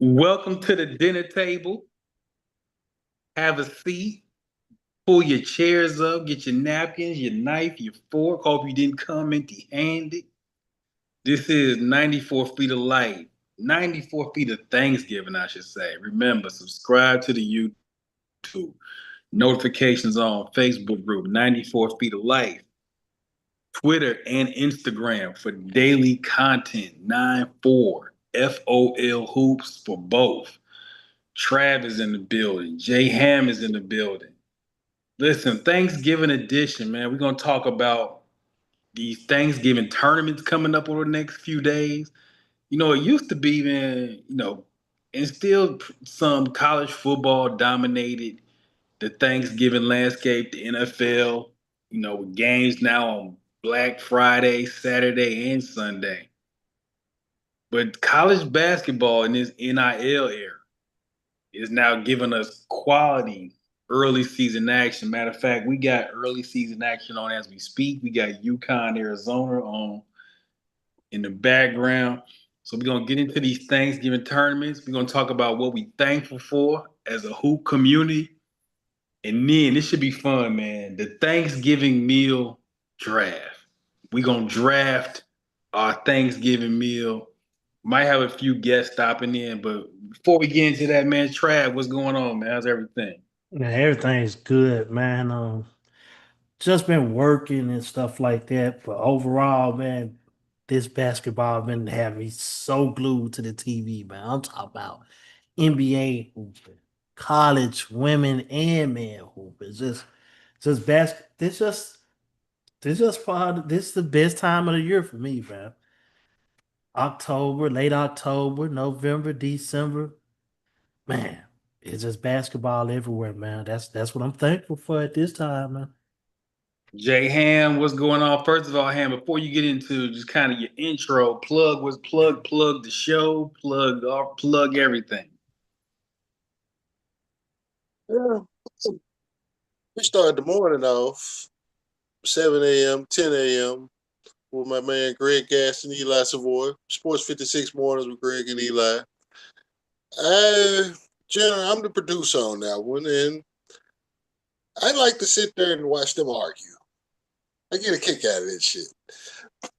Welcome to the dinner table. Have a seat. Pull your chairs up. Get your napkins, your knife, your fork. Hope you didn't come empty handed. This is 94 Feet of Light. 94 Feet of Thanksgiving, I should say. Remember, subscribe to the YouTube. Notifications on Facebook group 94 Feet of Light. Twitter and Instagram for daily content. 94 FOL hoops for both. Trav is in the building. Jay Ham is in the building. Listen, Thanksgiving edition, man. We're gonna talk about these Thanksgiving tournaments coming up over the next few days. It used to be, man, and still some college football dominated the Thanksgiving landscape, the NFL, with games now on Black Friday, Saturday, and Sunday. But college basketball in this NIL era is now giving us quality early season action. Matter of fact, we got early season action on as we speak. We got UConn, Arizona on in the background. So we're gonna get into these Thanksgiving tournaments. We're gonna talk about what we thankful for as a hoop community. And then this should be fun, man. The Thanksgiving meal draft. We're gonna draft our Thanksgiving meal. Might have a few guests stopping in, but before we get into that, man, Trav, what's going on, man? How's everything? Yeah, everything's good, man. Just been working and stuff like that. But overall, man, this basketball been having me so glued to the TV, man. I'm talking about NBA hooping, college women and men hooping. Just this just part. This is the best time of the year for me, man. October, late October, November, December, man. It's just basketball everywhere, man. That's what I'm thankful for at this time, man. Jay Ham, what's going on? First of all, Ham, before you get into just kind of your intro, plug the show, plug everything. Yeah, we started the morning off 7 a.m., 10 a.m. with my man Greg Gaston, Eli Savoy. Sports 56 mornings with Greg and Eli. I, I'm the producer on that one, and I like to sit there and watch them argue. I get a kick out of this shit.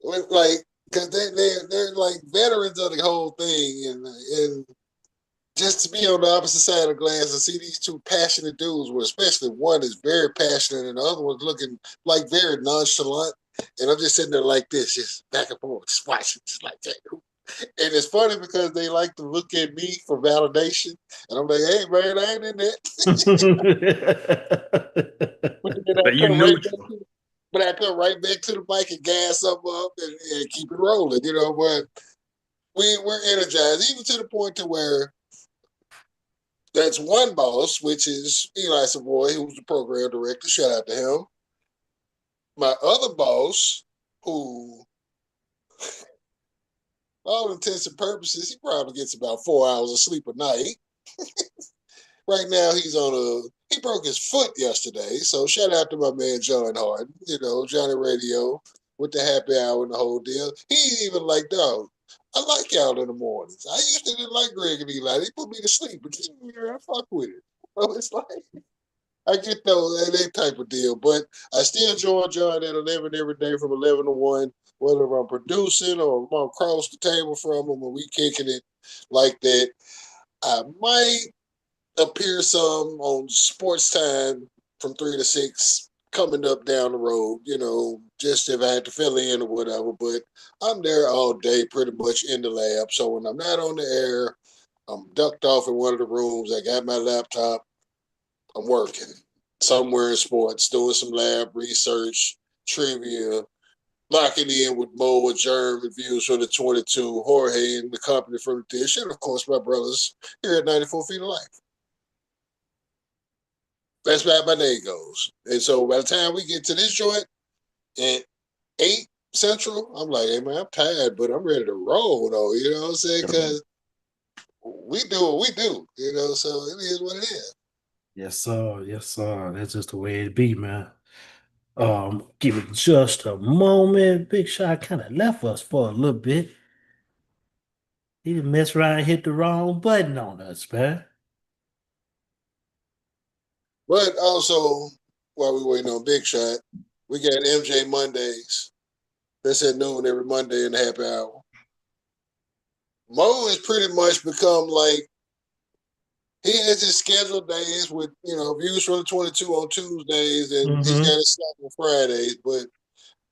Like, because they're like veterans of the whole thing, and just to be on the opposite side of the glass and see these two passionate dudes, where especially one is very passionate and the other one's looking like very nonchalant. And I'm just sitting there like this, just back and forth, just watching, just like that. And it's funny because they like to look at me for validation. And I'm like, hey, man, I ain't in that. But then So I you come right back neutral. to but I come right back to the mic and gas them up and keep it rolling, But we're energized, even to the point to where that's one boss, which is Eli Savoy, who's the program director. Shout out to him. My other boss, who, all intents and purposes, he probably gets about 4 hours of sleep a night. Right now, he broke his foot yesterday. So shout out to my man John Harden, Johnny Radio with the happy hour and the whole deal. He even like, dog, I like y'all in the mornings. I used to didn't like Greg and Eli. They put me to sleep, but I fuck with it. So it's like, I get that type of deal, but I still join John at 11 every day from 11 to 1, whether I'm producing or I'm across the table from him and we kicking it like that. I might appear some on sports time from 3 to 6 coming up down the road, just if I had to fill in or whatever. But I'm there all day pretty much in the lab. So when I'm not on the air, I'm ducked off in one of the rooms. I got my laptop. I'm working somewhere in sports, doing some lab research, trivia, locking in with Mo and Jerm reviews for the 22, Jorge and the company from the dish, and of course my brothers here at 94 Feet of Life. That's where my name goes. And so by the time we get to this joint at 8 Central, I'm like, hey man, I'm tired, but I'm ready to roll though, you know what I'm saying? Because we do what we do, so it is what it is. Yes, sir. Yes, sir. That's just the way it be, man. Give it just a moment. Big Shot kind of left us for a little bit. He done mess around and hit the wrong button on us, man. But also, while we waiting on Big Shot, we got MJ Mondays. That's at noon every Monday in the happy hour. Mo has pretty much become like he has his scheduled days with views from the 22 on Tuesdays, and he's got his stuff on Fridays. But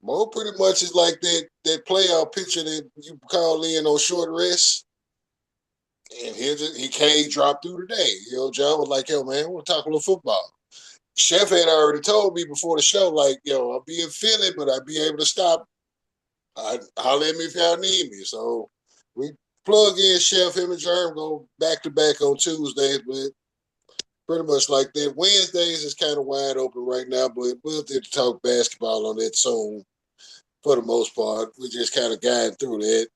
Mo pretty much is like that playoff pitcher that you call in on short rest, and he can't drop through today. John was like, "Yo, man, we'll talk a little football." Chef had already told me before the show, like, "Yo, I'll be in Philly, but I'll be able to stop. Holler at me if y'all need me." So we plug in Chef, him and Jerm go back to back on Tuesdays, but pretty much like that. Wednesdays is kind of wide open right now, but we'll have to talk basketball on that soon. For the most part, we just kind of guide through that.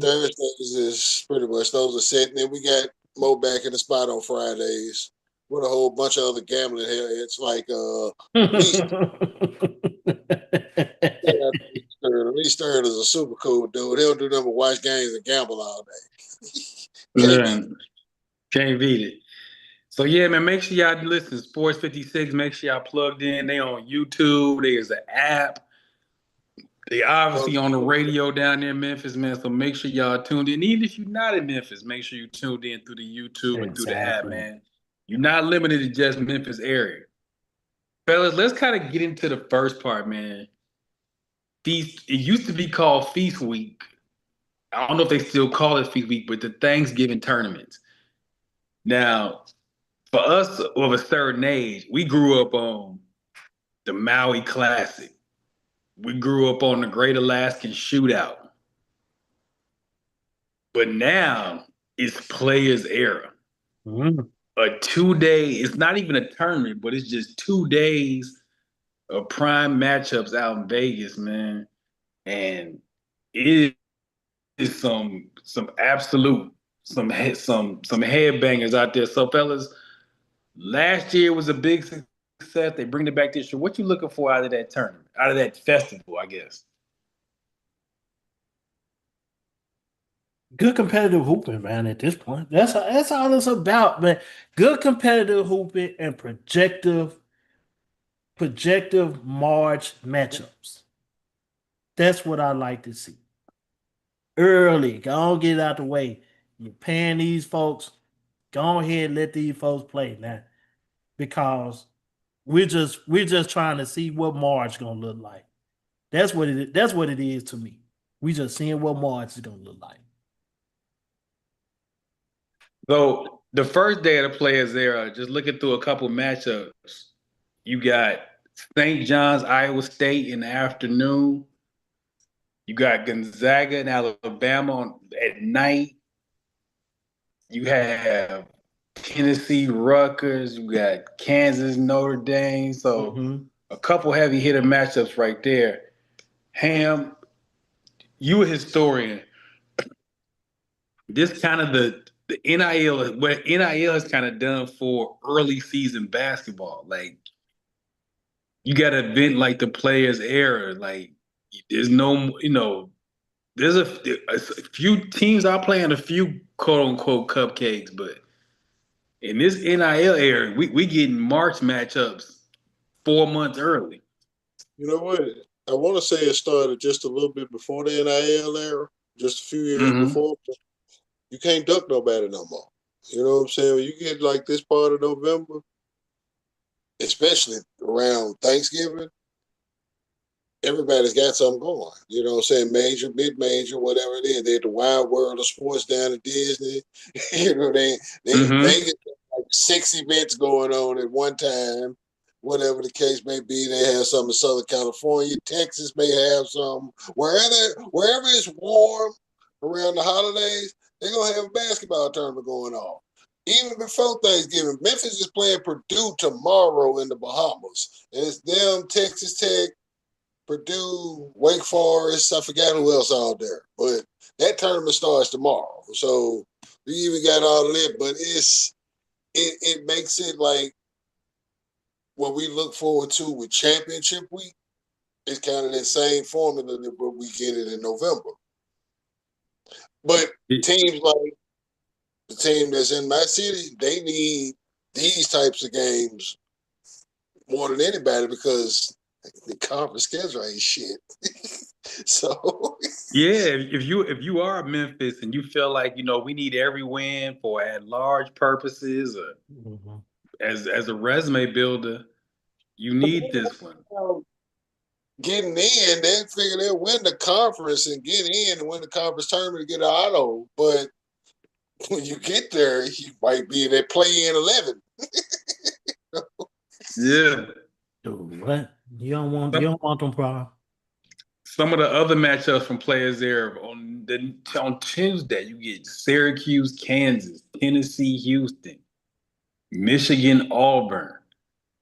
Thursdays is pretty much those are set, and then we got Mo back in the spot on Fridays with a whole bunch of other gambling here. It's like Lee Stern is a super cool dude. He'll do nothing but watch games and gamble all day. Can't beat it. So yeah, man, make sure y'all listen to Sports 56. Make sure y'all plugged in. They on YouTube. There's an app. They obviously on the radio down there in Memphis, man. So make sure y'all tuned in. Even if you're not in Memphis, make sure you tuned in through the YouTube and through the app, man. You're not limited to just Memphis area. Fellas, let's kind of get into the first part, man. Feast. It used to be called Feast Week. I don't know if they still call it Feast Week, but the Thanksgiving tournaments. Now, for us of a certain age, we grew up on the Maui Classic. We grew up on the Great Alaskan Shootout. But now it's Players Era. A 2-day, it's not even a tournament, but it's just 2 days of prime matchups out in Vegas, man. And it is some absolute headbangers out there. So fellas, last year was a big success. They bring it back this year. What you looking for out of that tournament, out of that festival, I guess? Good competitive hooping, man. At this point, that's all it's about, man. Good competitive hooping and projective March matchups. That's what I like to see. Early, go on, get it out the way. You're paying these folks. Go ahead and let these folks play now, because we're just trying to see what March gonna look like. That's what it is. That's what it is to me. We just seeing what March is gonna look like. So the first day of the Players Era, just looking through a couple matchups, you got St. John's, Iowa State in the afternoon. You got Gonzaga and Alabama at night. You have Tennessee, Rutgers. You got Kansas, Notre Dame. So a couple heavy hitter matchups right there. Ham, you a historian. This kind of the NIL, what NIL has kind of done for early season basketball. Like, you got an event like the Players Era. Like, there's no, there's a few teams are playing a few quote unquote cupcakes, but in this NIL era, we getting March matchups 4 months early. You know what? I want to say it started just a little bit before the NIL era, just a few years before. You can't duck nobody no more. You know what I'm saying? When you get like this part of November, especially around Thanksgiving, everybody's got something going. You know what I'm saying? Major, mid-major, whatever it is. They're the wild world of sports down at Disney. They Vegas like 6 events going on at one time. Whatever the case may be, they have some in Southern California. Texas may have some. Wherever it's warm around the holidays, they're going to have a basketball tournament going on. Even before Thanksgiving, Memphis is playing Purdue tomorrow in the Bahamas. And it's them, Texas Tech, Purdue, Wake Forest. I forgot who else out there. But that tournament starts tomorrow. So we even got all of that. But it makes it like what we look forward to with championship week. It's kind of that same formula that we get it in November. But It- teams like the team that's in my city, they need these types of games more than anybody because the conference schedule ain't shit. So yeah, if you are Memphis and you feel like we need every win for at large purposes or Mhm. as a resume builder, you need this one. getting in, they figure they'll win the conference and get in and win the conference tournament and get an auto. But when you get there, you might be in that play in 11. Yeah. Dude, what? You Some, don't want them problems. some of the other matchups from players there on Tuesday, you get Syracuse, Kansas, Tennessee, Houston, Michigan, Auburn,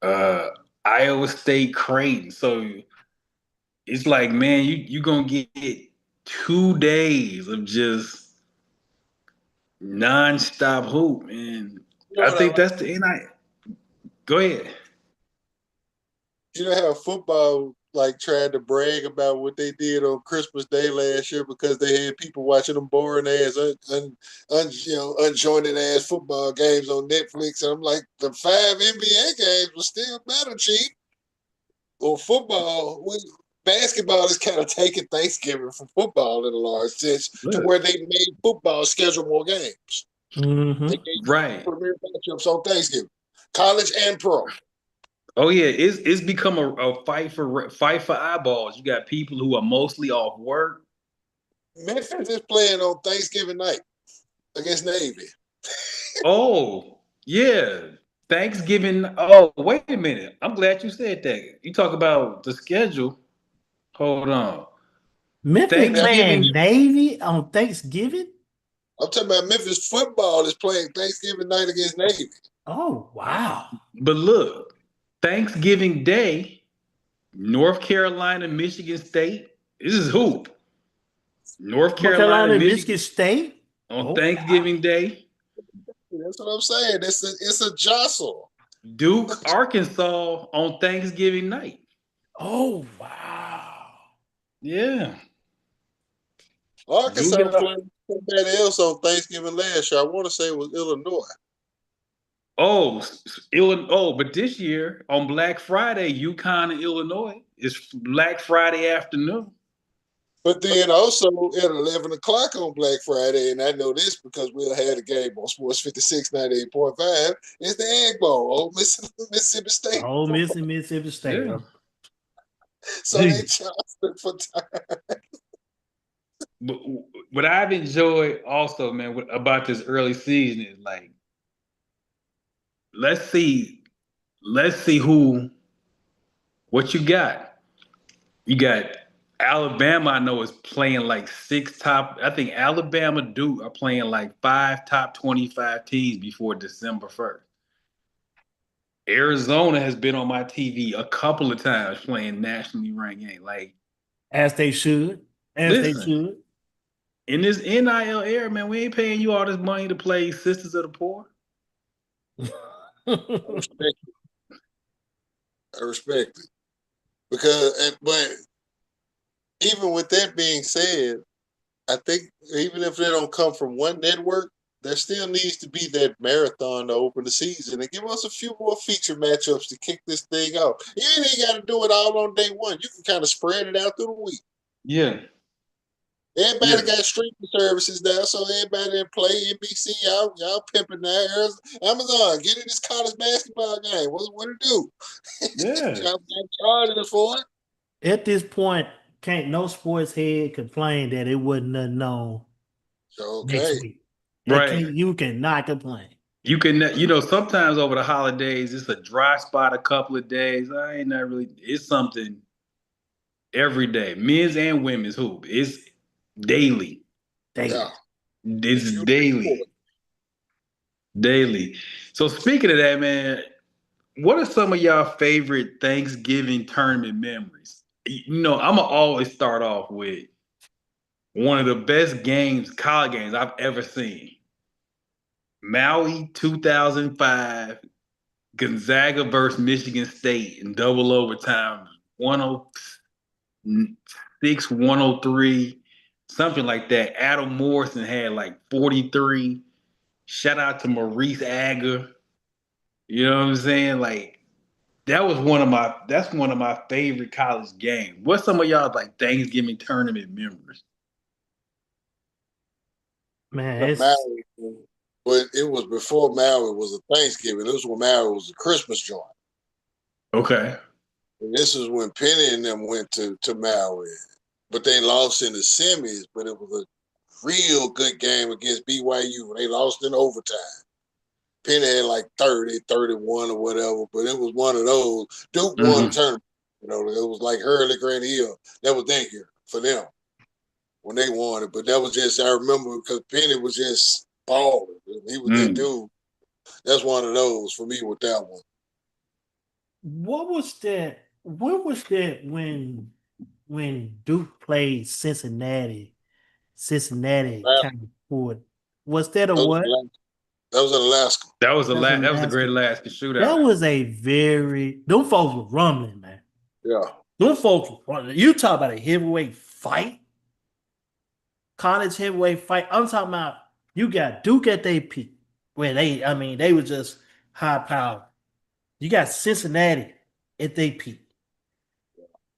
uh, Iowa State, Creighton. So it's like, man, you gonna get 2 days of just nonstop hoop, and You know I what I think like? that's the NI. Go ahead. You know how football like tried to brag about what they did on Christmas Day last year because they had people watching them boring ass, unjointed ass football games on Netflix. And I'm like, the 5 NBA games were still better, cheap. Or football, basketball is kind of taking Thanksgiving from football in a large sense to Look, where they made football schedule more games. They Mm-hmm. gave right. premier matchups on Thanksgiving, college and pro. Oh yeah, it's become a fight for eyeballs. You got people who are mostly off work. Memphis is playing on Thanksgiving night against Navy. Oh yeah, Thanksgiving. Oh wait a minute, I'm glad you said that. You talk about the schedule. Hold on, Memphis Now, Thanksgiving. playing Navy on Thanksgiving? I'm talking about Memphis football is playing Thanksgiving night against Navy. Oh, wow. But look, Thanksgiving Day, North Carolina, Michigan State. This is hoop. North North Carolina, Carolina and Michigan Michigan State? on Oh, wow. Thanksgiving Day. That's what I'm saying. It's a jostle. Duke, Arkansas on Thanksgiving night. Oh, wow. Yeah. Duke Arkansas and playing somebody else on Thanksgiving last year. I want to say it was Illinois. Illinois. But this year on Black Friday, UConn and Illinois is Black Friday afternoon. But then also at 11 o'clock on Black Friday, and I know this because we'll have a game on Sports 56 98.5, is the Egg Bowl, Old Mississippi State. Ole Miss and Mississippi State. Yeah. Huh? So they Jeez. jostled for time. But what I've enjoyed also, man, about this early season is like, let's see, let's see what you got. You got Alabama, I know, is playing like six top. I think Alabama, Duke are playing like five top 25 teams before December 1st. Arizona has been on my TV a couple of times playing nationally ranked games. Like, As they should. As they listen, should. in this NIL era, man, we ain't paying you all this money to play Sisters of the Poor. I respect it. I respect it. But even with that being said, I think even if they don't come from one network, there still needs to be that marathon to open the season and give us a few more feature matchups to kick this thing off. You ain't got to do it all on day one. You can kind of spread it out through the week. Yeah. Everybody Yeah. got streaming services now, so everybody that play NBC, y'all pimping there. Amazon, get in this college basketball game. What it do? Yeah. Y'all charging us for it. At this point, can't no sports head complain that it wasn't nothing on next Okay. week. Right. You cannot complain. You can, sometimes over the holidays, it's a dry spot a couple of days. I ain't not really, it's something every day. Men's and women's hoop. It's daily. Yeah. Daily. It's daily. Daily. So speaking of that, man, what are some of y'all favorite Thanksgiving tournament memories? I'm gonna always start off with one of the best games, college games I've ever seen. Maui 2005, Gonzaga versus Michigan State in double overtime, 106, 103. something like that. Adam Morrison had like 43. Shout out to Maurice Agger. You know what I'm saying? Like that's one of my favorite college games. What's some of y'all like Thanksgiving tournament memories? Man, The it's Maui, but it was before Maui was a Thanksgiving. This was when Maui was a Christmas joint. Okay. And this is when Penny and them went to Maui. But they lost in the semis, but it was a real good game against BYU. They lost in overtime. Penny had like 30, 31 or whatever, but it was one of those. Duke won the tournament. You know, it was like Hurley, Grant Hill. That was that year for them when they won it. But that was just, I remember because Penny was just balling. He was that dude. That's one of those for me with that one. what was that? What was that when Duke played Cincinnati? Cincinnati That, kind of forward. Was that a that was what? that was in Alaska. That was a great Alaska. Alaska shootout. That was a very them folks were rumbling, man. Yeah. Them folks were rumbling. You talk about a heavyweight fight, college heavyweight fight. I'm talking about you got Duke at their peak, where they were just high power. You got Cincinnati at their peak,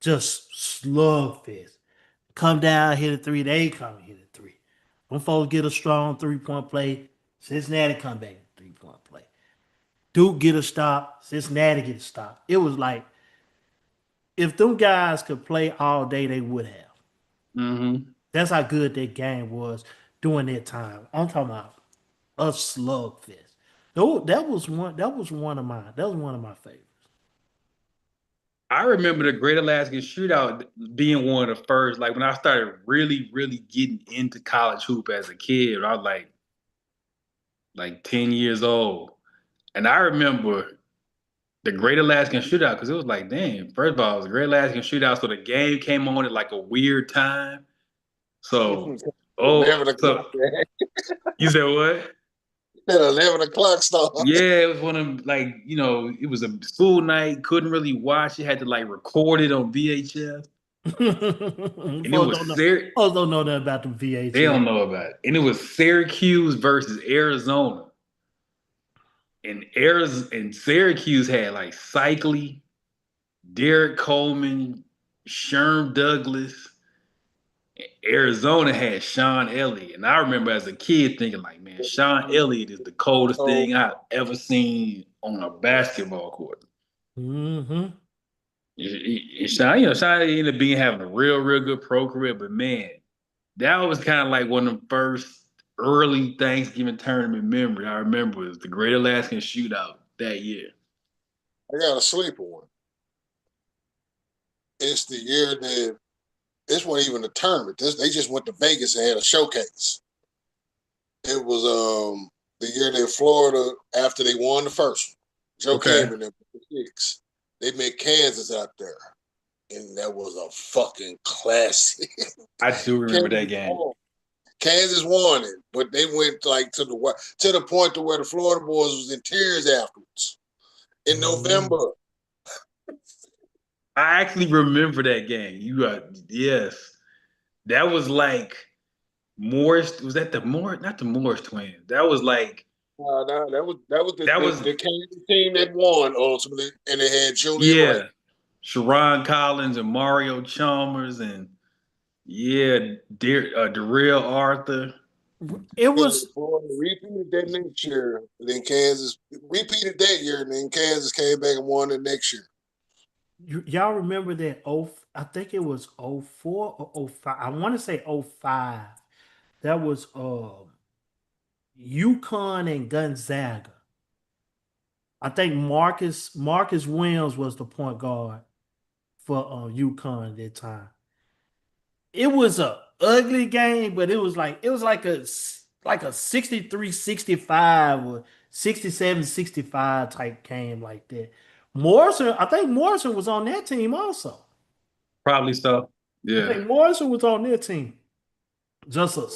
just slugfest. Come down, hit a three, they come and hit a three. When folks get a strong 3-point play, Cincinnati come back 3-point play. Duke get a stop, Cincinnati get a stop. It was like if them guys could play all day, they would have. Mm-hmm. That's how good that game was during that time. I'm talking about a slugfest. That was one. That was one of mine. That was one of my favorites. I remember the Great Alaskan Shootout being one of the first, like when I started really, really getting into college hoop as a kid. I was like 10 years old. And I remember the Great Alaskan Shootout because it was like, damn, first of all, it was a Great Alaskan Shootout. So the game came on at like a weird time. So, 11 so o'clock. you said what? At 11 o'clock start. Yeah, it was one of like, it was a school night, couldn't really watch it, had to like record it on VHS. And it was Folks don't know that about the VHS. They don't know about it. And it was Syracuse versus Arizona. And Syracuse had like Cycly, Derek Coleman, Sherm Douglas. Arizona had Sean Elliott. And I remember as a kid thinking, like, man, Sean Elliott is the coldest thing I've ever seen on a basketball court. Mm-hmm. Sean ended up having a real good pro career, but man, that was kind of like one of the first early Thanksgiving tournament memories I remember was the Great Alaskan Shootout that year. I got a sleeper one. It's the year that this wasn't even a tournament. They just went to Vegas and had a showcase. It was the year that Florida, after they won the first one, Joe came in there with the six. They met Kansas out there. And that was a fucking classic. I do remember that game. Kansas won it, but they went like to the point to where the Florida boys was in tears afterwards in November. I actually remember that game. Yes. That was like Morris. Was that not the Morris twins? That was like that was the Kansas team that won ultimately, and they had Julian Wright. Sharon Collins and Mario Chalmers and Darrell Arthur. It was repeated that next year. Then Kansas repeated that year, and then Kansas came back and won it next year. Y'all remember that? I think it was 04 or 05. I want to say 05. That was UConn and Gonzaga. I think Marcus Williams was the point guard for UConn at that time. It was a ugly game, but it was like a 63-65 or 67-65 type game like that. I think Morrison was on that team also. Probably so. Yeah. I think Morrison was on their team. Just a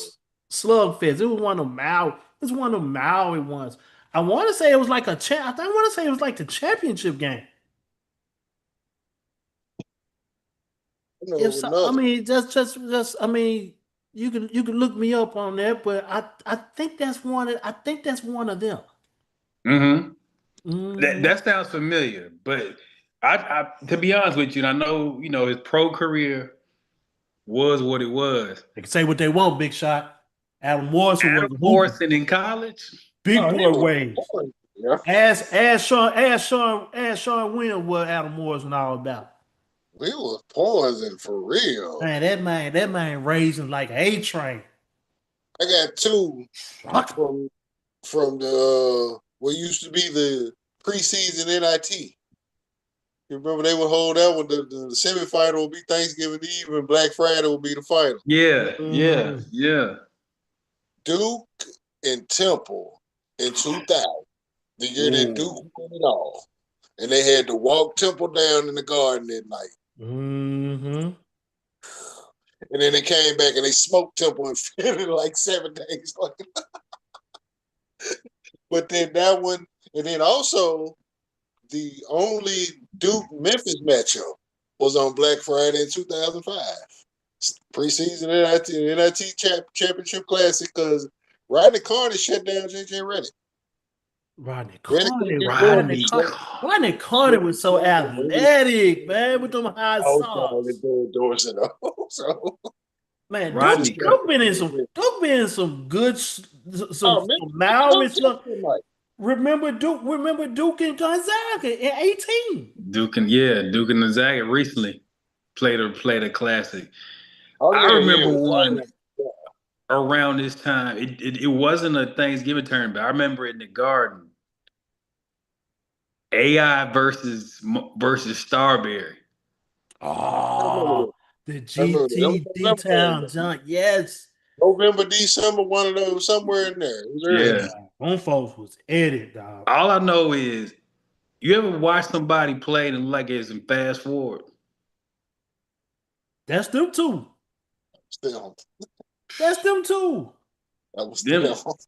slugfest. It was one of the Maui ones. I want to say it was like I want to say it was like the championship game. I mean, you can look me up on that, but I think that's one of them. Mm-hmm. Mhm. That sounds familiar, but I to be honest with you, and I know his pro career was what it was. They can say what they want, Big Shot. Adam Morrison was Adam a hooper. Morrison in college. Big Oh, he boy was waves. born. Yeah, Ask Sean Williams what Adam Morrison all about. he was poison for real. Man, that man raising like an A train. I got two from the what used to be the preseason NIT. You remember they would hold that one. The semifinal would be Thanksgiving Eve, and Black Friday would be the final. Yeah, yeah, Mhm. yeah. Duke and Temple in 2000, the year that Duke Ooh. won it all, and they had to walk Temple down in the Garden that night. Mm-hmm. And then they came back and they smoked Temple and Philly like 7 days later. But then that one, and then also the only Duke Memphis matchup was on Black Friday in 2005. Preseason NIT Championship Classic because Rodney Carter shut down JJ Redick. Rodney Redick couldn't Carter, get going. Rodney Rodney Carter, Carter. Rodney Carter was so athletic, man, with them high I was calling socks. Dorset though. So Man, I Duke, just Rodney kept Duke Carter. been in some good some man, Maori stuff. like, Remember Duke and Gonzaga in 18. Duke and Gonzaga recently played a classic. oh I yeah, remember yeah. one around this time. It wasn't a Thanksgiving tournament, but I remember in the Garden, AI versus Starberry. I remember Oh, that. the I remember that. That was GTD November, Town junk. Yes. November, December, one of those somewhere in there. It was Yeah, early. Yeah. dog. Them folks was edit, dog. All I know is you ever watch somebody play and like it's in fast forward? That's them too. Still, That's them too. that was Them still.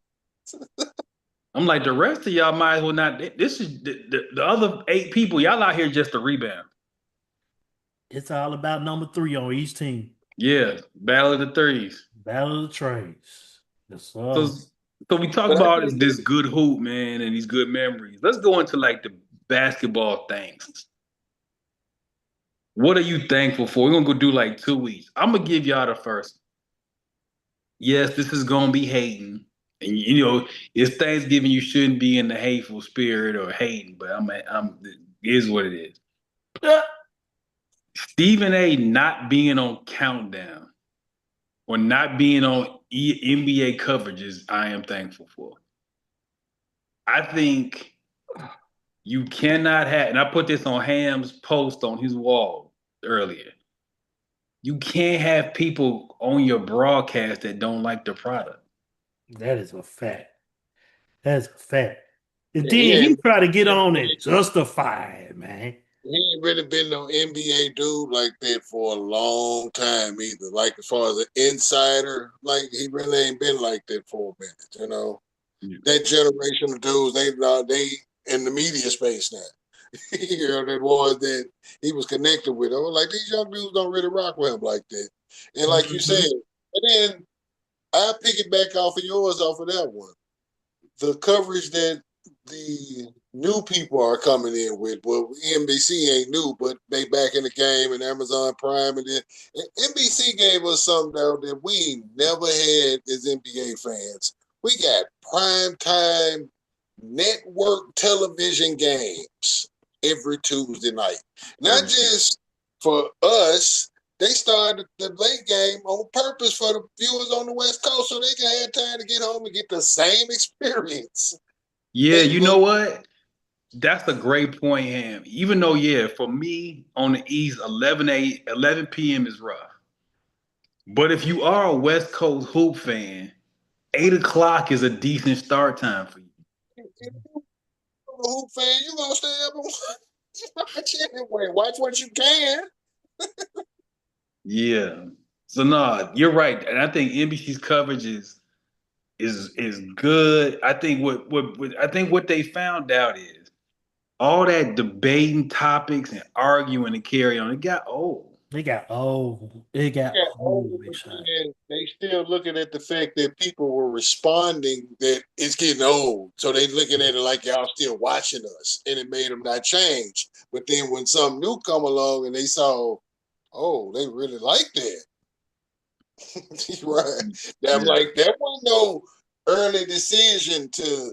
I'm like the rest of y'all might as well not. This is the other 8 people. Y'all out here just to rebound. It's all about number 3 on each team. Yeah, battle of the threes. Battle of the trades. Yes, So sir. so we talk But I about think this good hoop, man, and these good memories. Let's go into like the basketball things. What are you thankful for? We're gonna go do like 2 weeks. I'm gonna give y'all the first. Yes, this is gonna be hating. And it's Thanksgiving, you shouldn't be in the hateful spirit or hating, but I'm it is what it is. Stephen A not being on Countdown or not being on NBA coverages, I am thankful for. I think you cannot have, and I put this on Ham's post on his wall earlier. You can't have people on your broadcast that don't like the product. That is a fact. That's a fact. And he then he ain't, try to get he on ain't and justify it, man. really been no NBA dude like that for a long time either. Like as far as an insider, like he really ain't been like that for a minute. That generation of dudes, they in the media space now. That was that he was connected with. I was like, these young dudes don't really rock with him like that. And like you said, Mhm. and then I pick it back off of yours off of that one. The coverage that the new people are coming in with. Well, NBC ain't new, but they back in the game and Amazon Prime, and then NBC gave us something though that we never had as NBA fans. We got prime time network television games every Tuesday night. Not just for us, they started the late game on purpose for the viewers on the West Coast so they can have time to get home and get the same experience. Yeah, They you know look what? That's a great point, Ham. Even though, yeah, for me on the East, 11 p.m. is rough. But if you are a West Coast hoop fan, 8 o'clock is a decent start time for you. if you're a hoop fan, you gonna stay up and watch anyway. Watch what you can. Yeah. So no, you're right. And I think NBC's coverage is good. I think what they found out is all that debating topics and arguing and carry on, it got old. It got old. It got Yeah, old, older, Big but Shot. then they still looking at the fact that people were responding that it's getting old. So they looking at it like y'all still watching us, and it made them not change. But then when something new come along and they saw, oh, they really like that. Right. I'm Yeah. like, that was no early decision to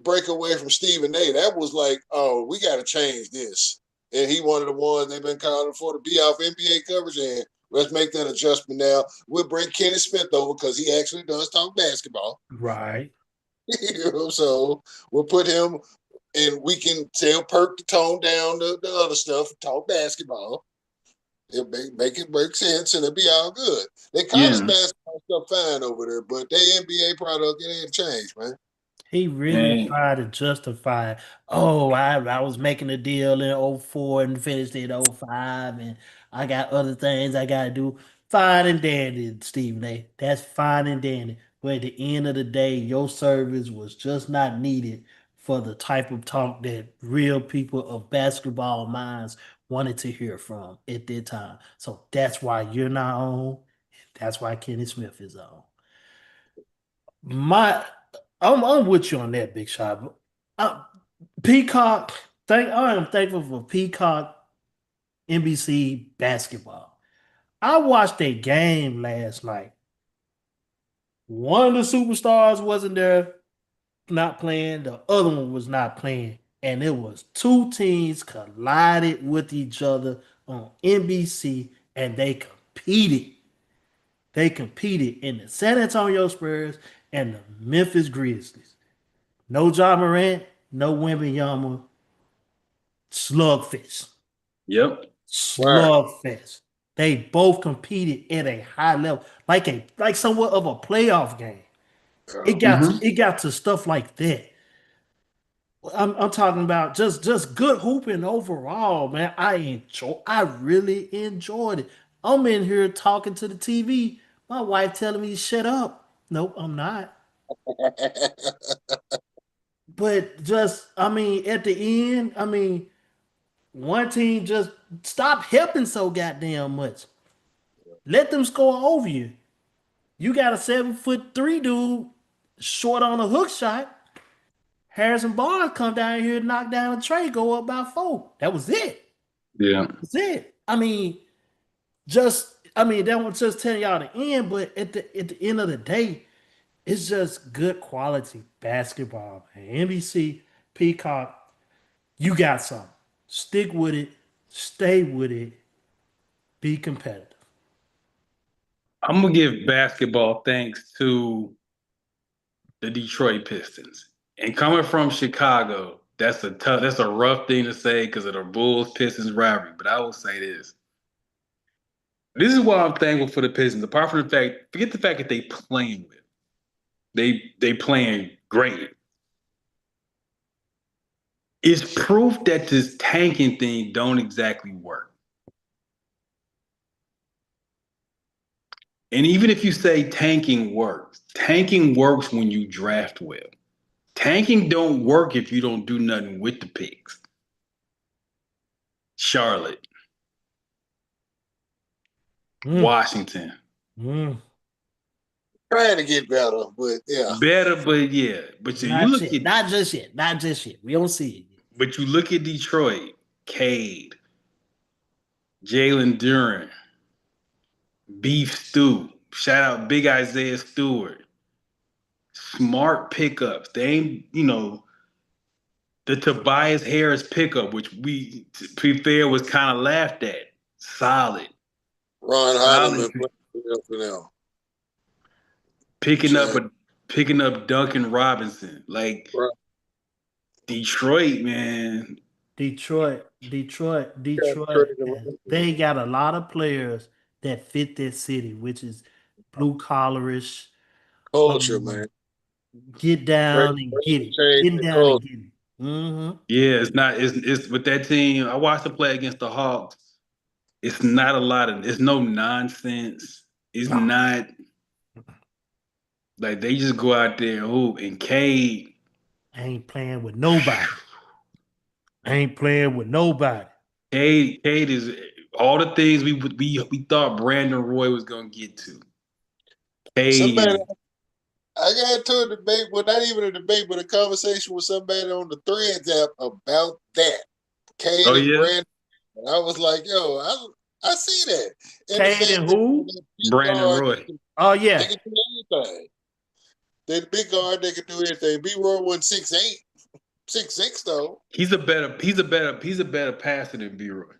break away from Stephen A. That was like, oh, we got to change this. And he one of the ones they've been calling for to be off NBA coverage. And let's make that adjustment now. We'll bring Kenny Smith over because he actually does talk basketball. Right. So we'll put him and we can tell Perk to tone down the other stuff, talk basketball. It'll make it make sense and it'll be all good. They college Yeah. basketball stuff fine over there, but they NBA product, it ain't changed, man. He really And tried to justify, oh, I was making a deal in '04 and finished in '05, and I got other things I got to do. Fine and dandy, Stephen A. That's fine and dandy. But at the end of the day, your service was just not needed for the type of talk that real people of basketball minds wanted to hear from at that time. So that's why you're not on. That's why Kenny Smith is on. My, I'm with you on that, Big Shot. Uh, Peacock, I am thankful for Peacock NBC basketball. I watched a game last night. One of the superstars wasn't there, not playing. The other one was not playing, and it was two teams collided with each other on NBC, and they competed. They competed in the San Antonio Spurs and the Memphis Grizzlies. No John Morant, no Wembanyama. Slugfest. yep. Right. Slugfest. They both competed at a high level, like somewhat of a playoff game. It got to, Hmm. it got to stuff like that. I'm talking about just good hooping overall, man. I really enjoyed it. I'm in here talking to the TV. My wife telling me shut up. Nope, I'm not. But just, I mean, at the end, I mean, one team just stop helping so goddamn much. Let them score over you. You got a 7'3" dude short on a hook shot. Harrison Barnes come down here, knock down a tray, go up by 4. That was it. Yeah. That's it. I mean, that was just telling y'all the end, but at the end of the day, it's just good quality basketball, man. NBC, Peacock, you got something. Stick with it, stay with it, be competitive. I'm gonna give basketball thanks to the Detroit Pistons. And coming from Chicago, that's a rough thing to say because of the Bulls Pistons rivalry. But I will say this. This is why I'm thankful for the Pistons. Apart from the fact, forget the fact that they playing with. They playing great. It's proof that this tanking thing don't exactly work. And even if you say tanking works when you draft well. Tanking don't work if you don't do nothing with the picks. Charlotte, Mm, Washington. mm. Trying to get better, but yeah. Better, but yeah. Not yet. Not just yet. Not just yet. We don't see it yet. But you look at Detroit, Cade, Jalen Duren, Beef Stew. Shout out Big Isaiah Stewart. Smart pickups. They ain't, the Tobias Harris pickup, which we, to be fair, was kind of laughed at. Solid. Ron Solid. Heineman playing for them. Picking up Jack, a picking up Duncan Robinson. Like right. Detroit, man. Detroit. They got a lot of players that fit that city, which is blue collarish. Culture, Um, man. get Great, down and get great it. change Getting in down and culture. getting it. Mm-hmm. Yeah, it's not. It's with that team. I watched them play against the Hawks. It's not a lot of. It's no nonsense. It's No, not like they just go out there and hoop. And Cade, I ain't playing with nobody. I ain't playing with nobody. Cade is all the things we thought Brandon Roy was gonna get to. Cade Somebody, is- I got into a debate, well, not even a debate, but a conversation with somebody on the Threads app about that. Cade oh and yeah, Brandon. And I was like, yo, I see that. And the Cade fact and that who? that big Brandon guard, Roy. Oh they yeah, can do anything. That big guard, they can do anything. B Roy 168, 6'6" though. He's a better passer than B Roy.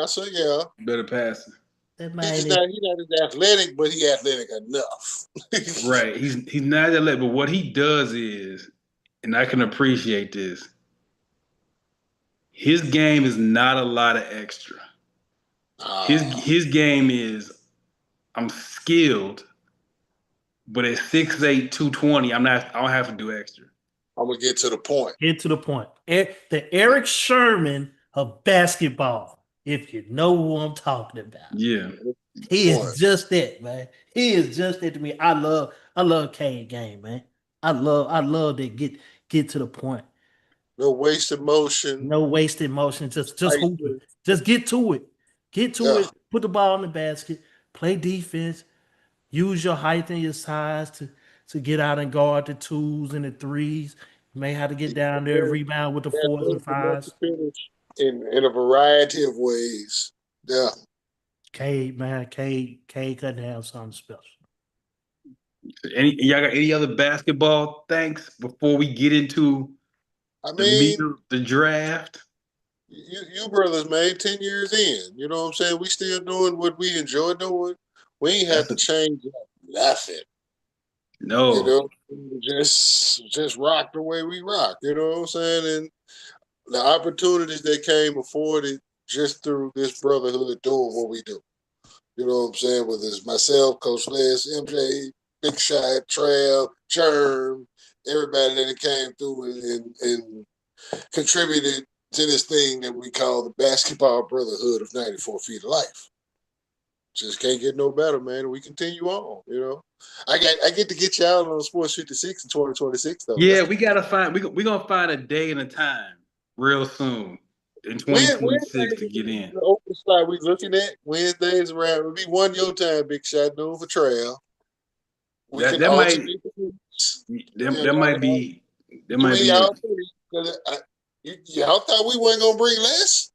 So yeah. Better passer. that He's man. not as athletic, but he athletic enough. Right. He's not that late, but what he does is, and I can appreciate this, his game is not a lot of extra. His game is I'm skilled, but at 6'8", 220, I don't have to do extra. I'm gonna get to the point. Get to the point. The Eric Sherman of basketball, if you know who I'm talking about. Yeah. He Point. is just that, man. He is just that to me. I love Cade game, man. I love that get to the point. No wasted motion. No wasted motion. Just Right. hooping. Just get to it. Get to Yeah. it. Put the ball in the basket. Play defense. Use your height and your size to get out and guard the twos and the threes. You may have to get down there, rebound with the That fours and ability fives. to finish in a variety of ways. Yeah. Cade, man, Cade couldn't have something special. Y'all got any other basketball thanks before we get into I the meat mean, of the draft? you brothers, man, 10 years in. You know what I'm saying? We still doing what we enjoy doing. We ain't have to change nothing. No. You know, just rock the way we rock. You know what I'm saying? And the opportunities that came afforded just through this brotherhood doing what we do. You know what I'm saying? Whether it's myself, Coach Les, MJ, Big Shot, Trav, Germ, everybody that came through and contributed to this thing that we call the basketball brotherhood of 94 feet of life. Just can't get no better, man. We continue on, you know. I get to get y'all on Sports 56 in 2026, though. Yeah, we gotta find we're gonna find a day and a time real soon in 2026 to get in. The open slot we looking at Wednesdays around. It'll be one your time, Big Shot, noon for Trail. We That can might alternate the weeks. that might be Y'all three, 'cause y'all thought we weren't gonna bring less.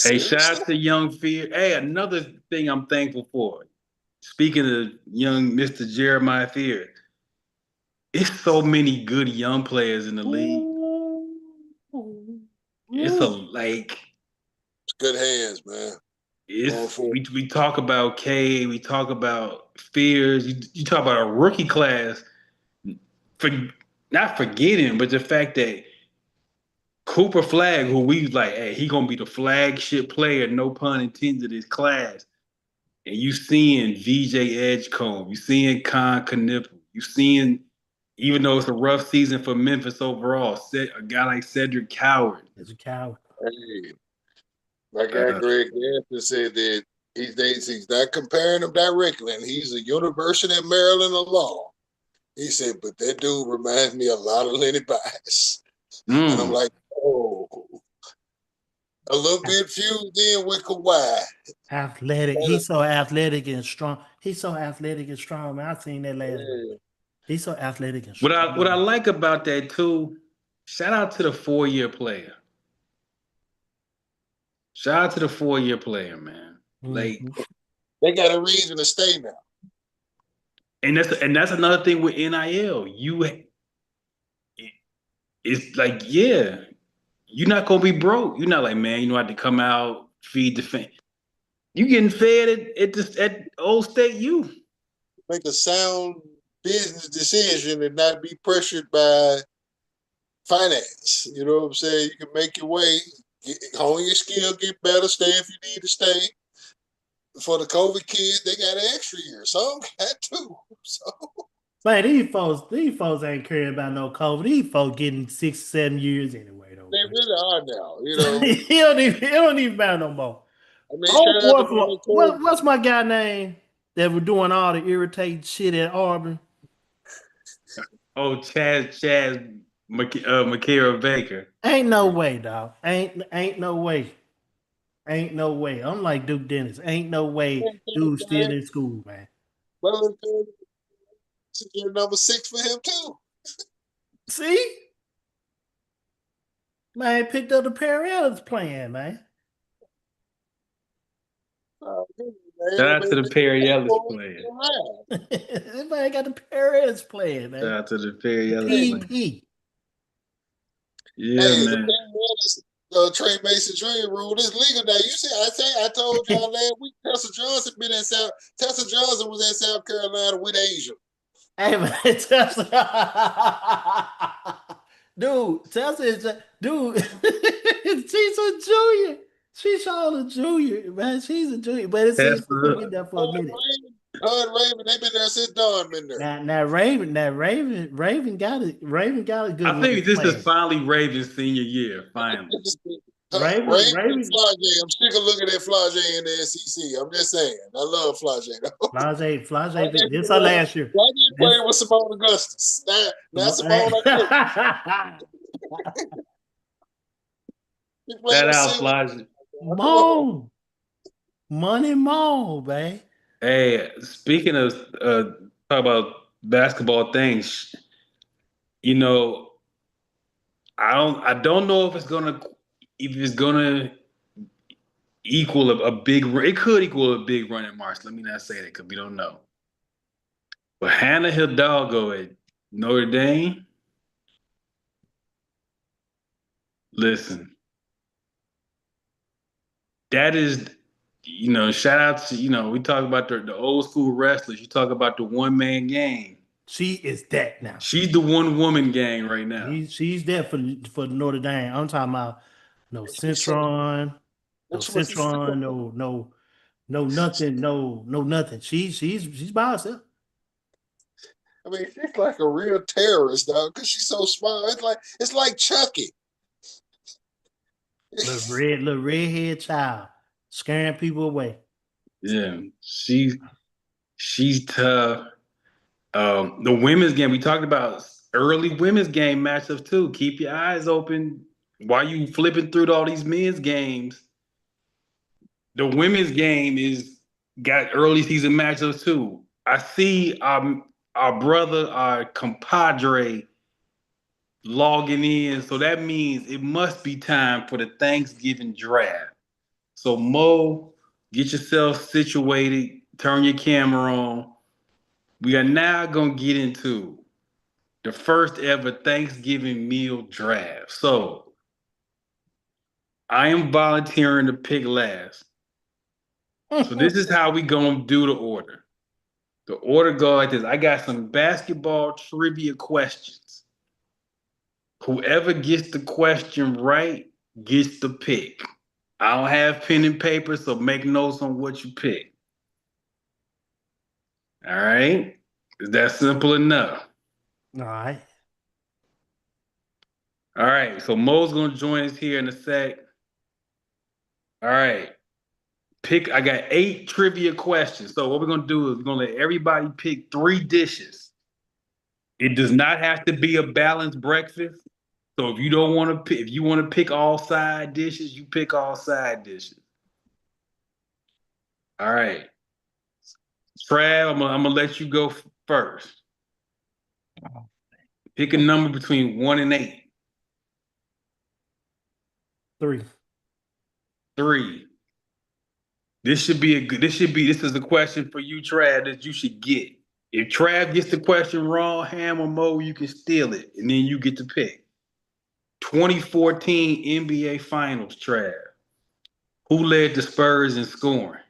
Hey, shout out to Young Fear. Hey, another thing I'm thankful for. Speaking of young Mr. Jeremiah Fear, it's so many good young players in the league. It's It's good hands, man. we talk about K, we talk about Fears, you talk about a rookie class, not forgetting, but the fact that Cooper Flag, who we like, hey, he gonna be the flagship player, no pun intended, of this class. And you seeing VJ Edgecombe, you seeing Con Knipple, you seeing, even though it's a rough season for Memphis overall, a guy like Cedric Coward. As a coward. Hey, my guy Greg Ganson said that he's not comparing him directly, and he's a University of Maryland alum. He said, but that dude reminds me a lot of Lenny Bias. And I'm like, oh, a little bit fused in with Kawhi. Athletic. He's so athletic and strong. He's so athletic and strong, man. I seen that last night. He's so athletic and strong. What I like about that too, shout out to the 4-year player. Shout out to the 4-year player, man. Like, they got a reason to stay now. And that's another thing with NIL. It's like, yeah, you're not gonna be broke. You're not like, man, you know, I have to come out, feed the fan. You getting fed at Old State U. Make a sound business decision and not be pressured by finance. You know what I'm saying? You can make your way, hone your skill, get better, stay if you need to stay. For the COVID kids, they got an extra year. Some got two. So, man, these folks ain't caring about no COVID. These folks getting 6-7 years anyway, though. They really are now, you know. He don't even matter no more. I mean, what's my guy name that was doing all the irritating shit at Auburn? Oh, Chaz Makira Baker. Ain't no way, dog. Ain't no way. Ain't no way. I'm like Duke Dennis. Ain't no way dude's still in school, man. Well, you're number 6 for him too. See? Man, picked up the Perez plan, man. Shout out to the Perry Ellis player. This man got the Perez plan, man. Shout out to the Perry Ellis player. PP. Yeah, Hey, man. Trey Mason Jr. rule is legal now. You see, I told y'all last week Tessa Johnson was in South Carolina with Asia. Hey man, Tessa. Dude, Tessa is dude. She's a junior. She's all a junior, man. She's a junior, but it's been there for a minute. Her and Raven, they've been there since Dawn been there. Now Raven got it. Raven got a good. I think this is finally Raven's senior year. Finally, Raven Flau'jae. I'm sick of looking at Flau'jae in the SEC. I'm just saying. I love Flau'jae though. Flau'jae. This is her last year. Flau'jae playing with Simone Augustus. Not Simone Augustus. Shout out Flau'jae. Money Mo, babe. Hey, speaking of talk about basketball things, you know, I don't know if it's gonna equal a big. It could equal a big run in March. Let me not say that because we don't know. But Hannah Hidalgo at Notre Dame. Listen, that is. Shout out to, we talk about the old school wrestlers. You talk about the one-man gang. She is that now. She's the one-woman gang right now. She's there for Notre Dame. I'm talking about no Centron, no nothing. She's by herself. I mean, she's like a real terrorist, dog, because she's so smart. It's like Chucky. Little redhead child. Scaring people away. Yeah, she's tough. The women's game, we talked about early women's game matchups too. Keep your eyes open while you flipping through all these men's games. The women's game got early season matchups too. I see our brother, our compadre logging in, so that means it must be time for the Thanksgiving draft. So Mo, get yourself situated, turn your camera on. We are now going to get into the first ever Thanksgiving meal draft. So I am volunteering to pick last. So this is how we going to do the order. The order goes like this. I got some basketball trivia questions. Whoever gets the question right gets the pick. I don't have pen and paper, so make notes on what you pick. All right? Is that simple enough? All right. All right, so Mo's going to join us here in a sec. All right. I got 8 trivia questions. So what we're going to do is we're going to let everybody pick 3 dishes. It does not have to be a balanced breakfast. So if you want to pick all side dishes, you pick all side dishes. All right. Trav, I'm gonna let you go first. Pick a number between 1 and 8. 3. 3. This is a question for you, Trav, that you should get. If Trav gets the question wrong, Ham or Mo, you can steal it, and then you get to pick. 2014 NBA Finals, Trav. Who led the Spurs in scoring?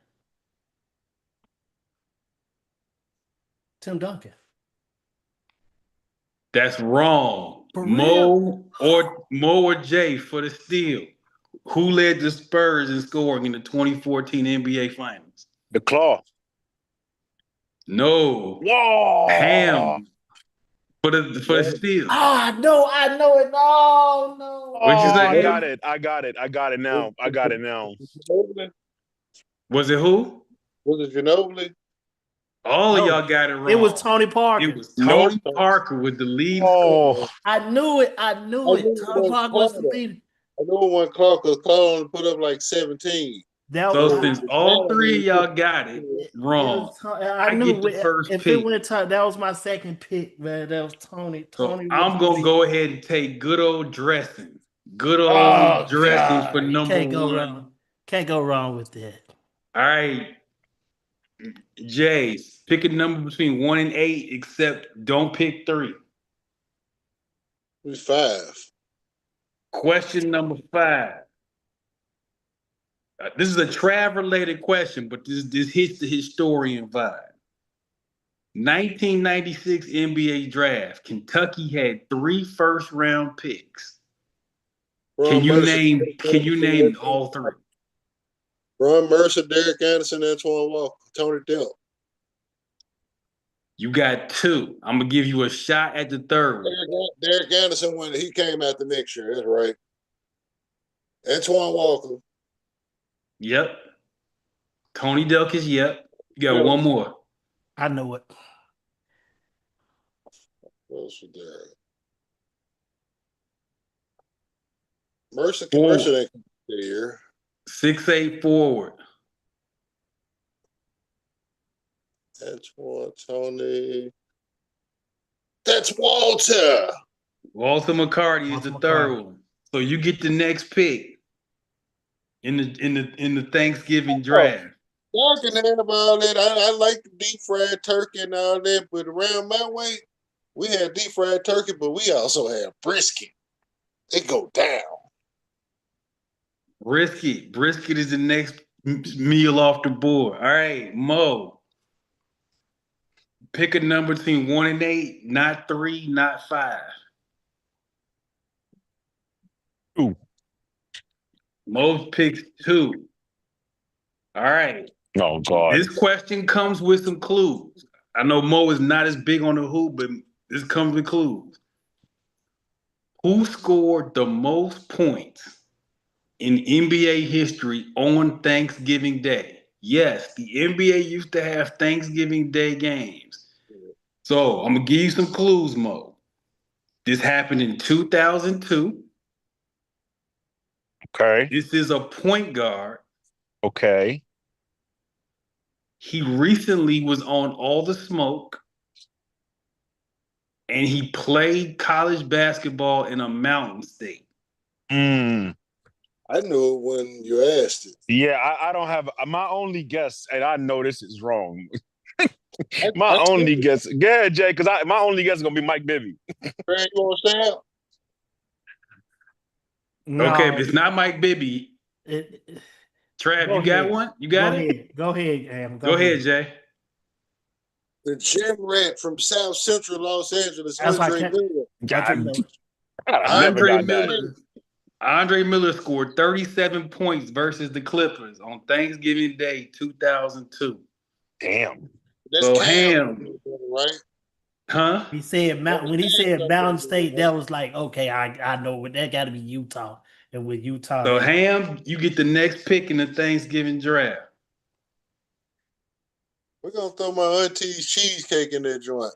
Tim Duncan. That's wrong. For Mo or Jay for the steal. Who led the Spurs in scoring in the 2014 NBA Finals? The Claw. No. Whoa. Ham for the steal. I know it. No. What'd you say? I got it now. Was it who? Was it Ginobili? All of No, y'all got it wrong. it was Tony Parker. It was Nope. Tony Parker with the lead. Oh, I knew it. I knew I it. knew Tony it Parker was was the Carter. leader. I know one Clark was calling put up like 17. That So was, since all three of y'all got it wrong, I I knew get the first if pick. it went to, that was my second pick, man. That was Tony. So Tony. I'm gonna go ahead and take good old dressing. Good old Oh dressing God, for you number can't go one. wrong. Can't go wrong with that. All right, Jay, pick a number between 1 and 8, except don't pick 3. Who's 5? Question number 5. This is a Trav related question, but this hits the historian vibe. 1996 NBA draft. Kentucky had 3 first-round picks. Can you name all 3? Ron Mercer, Derek Anderson, Antoine Walker, Tony Delk. You got 2. I'm gonna give you a shot at the third one. Derek Anderson when he came out the next year. That's right. Antoine Walker. Yep. Tony Delk is yep. You got Yep. one more. I know it. What else was there? Mercer Four. didn't come the year. 6'8" forward. Antoine, Tony. That's Walter. Walter McCarty is the third one. So you get the next pick in the Thanksgiving draft. Y'all can have all that. I like the deep fried turkey and all that, but around my way, we had deep fried turkey, but we also have brisket. It go down. Brisket. Brisket is the next meal off the board. All right, Mo. Pick a number between 1 and 8, not 3, not 5. 2. Mo picks 2. All right. Oh God. This question comes with some clues. I know Mo is not as big on the hoop, but this comes with clues. Who scored the most points in NBA history on Thanksgiving Day? Yes, the NBA used to have Thanksgiving Day games. So I'm going to give you some clues, Mo. This happened in 2002. Okay. This is a point guard. Okay. He recently was on All the Smoke, and he played college basketball in a mountain state. Mm. I knew it when you asked it. Yeah, I don't have my only guess, and I know this is wrong. My only guess, yeah, Jay, because my only guess is gonna be Mike Bibby. Craig, you want to say No, Okay, if it's not Mike Bibby, it, Trav, go you got ahead. one? You got Go it? ahead. Go ahead, Am. Go ahead, Jay. the gym rat from South Central Los Angeles, That's why I Andre can't- Miller? I never got that. Andre Miller scored 37 points versus the Clippers on Thanksgiving Day 2002. Damn. That's So Cam, Ham, right? huh? He said when he said Mountain State, that was like, okay, I know what that got to be Utah, and with Utah, So Ham, you get the next pick in the Thanksgiving draft. We're gonna throw my auntie's cheesecake in that joint.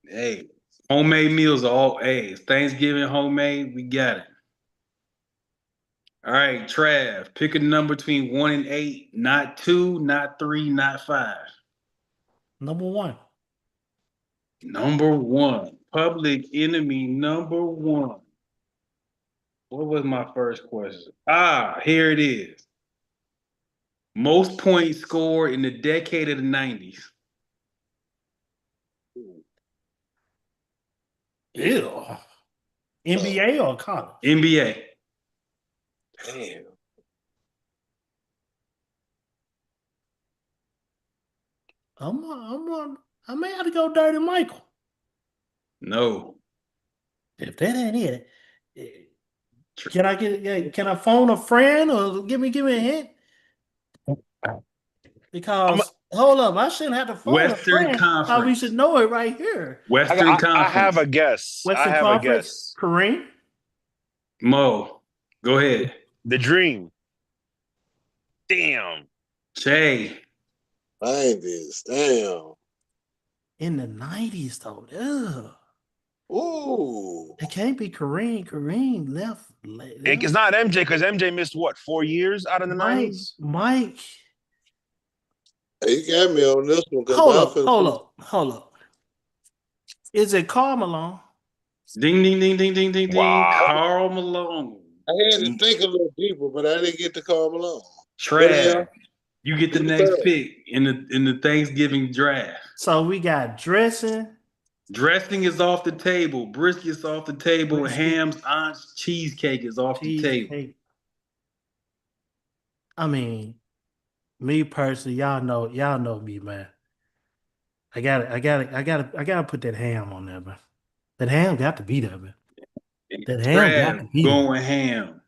Hey, homemade meals are all it's Thanksgiving homemade. We got it. All right, Trav, pick a number between 1 and 8, not 2, not 3, not 5. number 1. Number 1, Public Enemy number 1. What was my first question? Here it is. Most points scored in the decade of the 90s. Ew. NBA or college? NBA. Damn. I may have to go Dirty Michael. No. If that ain't it, can I phone a friend or give me a hint? Because hold up, I shouldn't have to phone Western a friend. Conference. Probably should know it right here. Western Conference. I have a guess. Western I have Conference. a guess. Kareem. Mo, go ahead. The Dream. Damn. Jay. Find this. Damn. In the 90s, though. Ugh. Ooh. It can't be Kareem. Kareem left. It's not MJ because MJ missed what 4 years out of the Mike. 90s. Mike. Hey, you got me on this one. Hold up. Is it Karl Malone? Ding, ding, ding, ding, ding, ding, ding. Wow. Karl Malone. I had to think a little deeper, but I didn't get to Karl Malone. Trav. You get the Who's next third? pick in the Thanksgiving draft. So we got dressing. Dressing is off the table. Brisket's off the table. Brisket. Ham's aunt's cheesecake is off the table. Cheesecake. I mean, me personally, y'all know me, man. I gotta put that ham on there, man. That ham got to be there, man. That ham got to Trav be there. going ham.